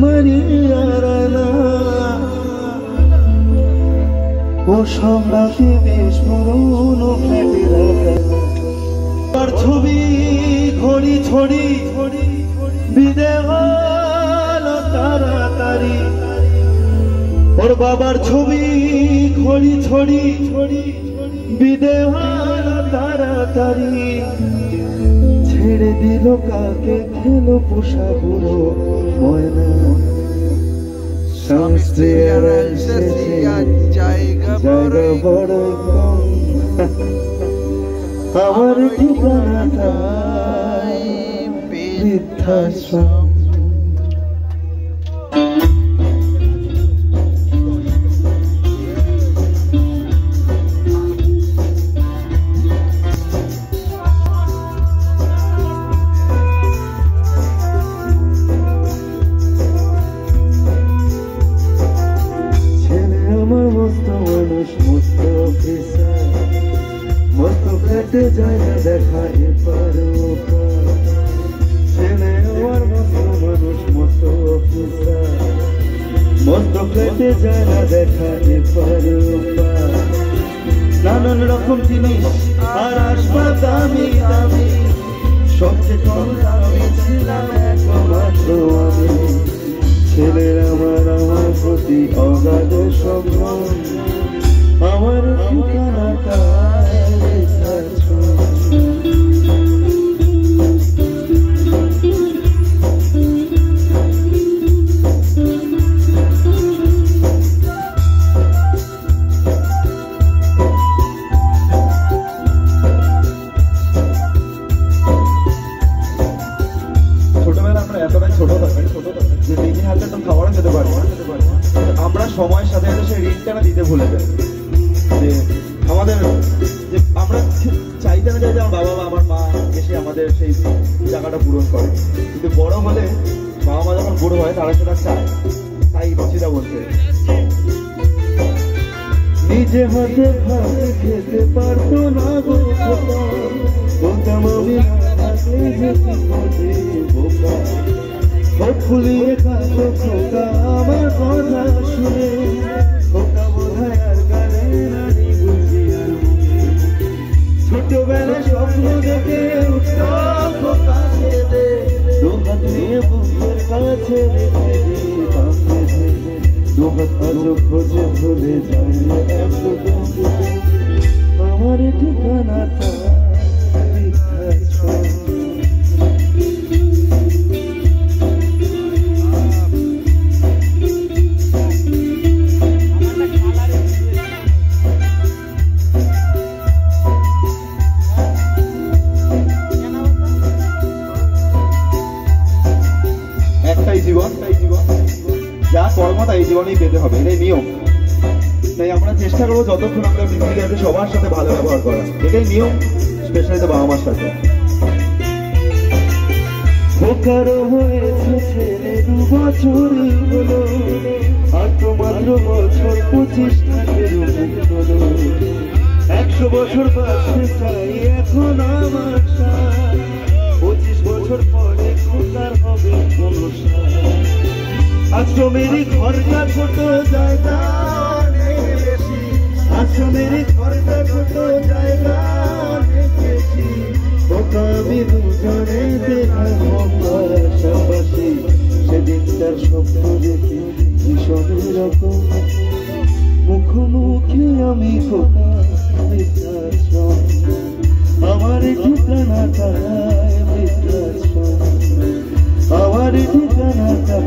মারিয়ারানা ও সম্রাটে বিস্ফোরণ ফেটে রাখা আর ছবি ঘড়ি ছড়ি বিদে হলো তাড়াতাড়ি ওর বাবার ছবি ঘড়ি ছড়ি বিদে হলো তাড়াতাড়ি ছেড়ে দিল কাকে খেলো পোষা বুড়ো ময়না সংস্ত্রীর জায়গা বড় কম আমার ঠিকানাটা বৃদ্ধাশ্রম জায়গা দেখা এপার ওপার ছেলে আমার মস্ত মানুষ মস্ত অফিসার মস্ত ফ্ল্যাটে জায়গা দেখা এপার ওপার নানান রকম জিনিস আর আসবাব দামি দামি সবচেয়ে কম দামি ছিলাম একমাত্র আমি ছেলের আমার প্রতি অগাধ সম্মান আমার ঠিকানাটা যে দিনে হাতে তো খাবারও খেতে পারি আমরা সময়ের সাথে সাথে সেই ঋণটা দিতে ভুলে যাই যে আমাদের যে আমরা চাইতে না চাই যে আমার বাবা বা আমার মা এসে আমাদের সেই জায়গাটা পূরণ করে কিন্তু বড় হলে বাবা মা যখন বুড়ো হয় তারা সেটা চায় তাই রচিতা বলছে নিজে হাতে ভাত খেতে পারতো না গো বলতাম আমি বোকা হোক ফুলিয়ে কাঁদো খোকা আমার কথা শুনে খোকা বোধহয় আর গানে রানী বুঝি আর ছোটবেলায় স্বপ্ন দেখে উঠত খোকা ছেড়ে দুহাত নিয়ে বুকের কাছে রেখে দুহাত আজও খোঁজে ভুলে যায় আমার ঠিকানাটা যা কর্ম তাই জীবনেই পেতে হবে, এটাই নিয়ম। তাই আমরা চেষ্টা করবো যতক্ষণ আমরা পৃথিবীতে সবার সাথে ভালো ব্যবহার করা, এটাই নিয়ম, স্পেশালি তো বাবা মার সাথে। হয়েছে ছেলে 2 বছরই হলো, আর তো মাত্র বছর 25 হলো। 100 বছর বাঁচতে চাই এখন আমার 25 বছর পরে কোথার হবে কোনো আশ্রমের ঘরটা ছোট জায়গা বেশি, আশ্রমের ঘরটা ছোট জায়গা বেশি, আমি দুজনে পাশাপাশি সেদিনটার স্বপ্ন দেখি ভীষণ রকম, মুখোমুখি আমি বৃদ্ধাশ্রম, আমার ঠিকানাটা বৃদ্ধাশ্রম, আমার ঠিকানাটা